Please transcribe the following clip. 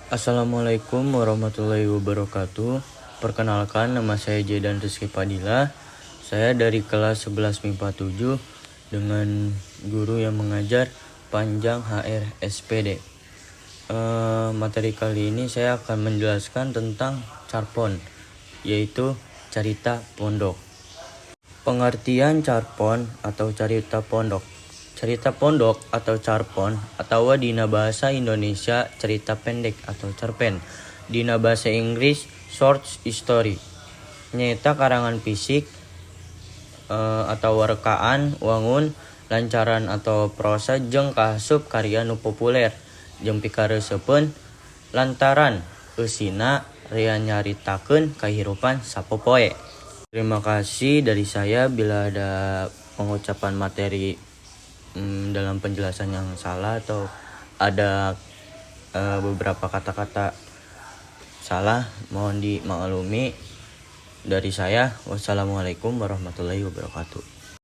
Assalamualaikum warahmatullahi wabarakatuh. Perkenalkan, nama saya Jedan Rizky Padilla. Saya dari kelas 11 MIPA 7 dengan guru yang mengajar Panjang HR SPD. Materi kali ini saya akan menjelaskan tentang carpon, yaitu carita pondok. Pengertian carpon atau carita pondok. Cerita pondok atau carpon atau dina bahasa Indonesia cerita pendek atau cerpen. Dina bahasa Inggris short story. Nyata karangan fisik atau rekaan wangun lancaran atau prosa jeung kaasup karya nu populer jeung pikareseupeun lantaran eusina rea nyaritakeun kahirupan sapopoe. Terima kasih dari saya. Bila ada pengucapan materi dalam penjelasan yang salah atau ada beberapa kata-kata salah, mohon dimaklumi dari saya. Wassalamualaikum warahmatullahi wabarakatuh.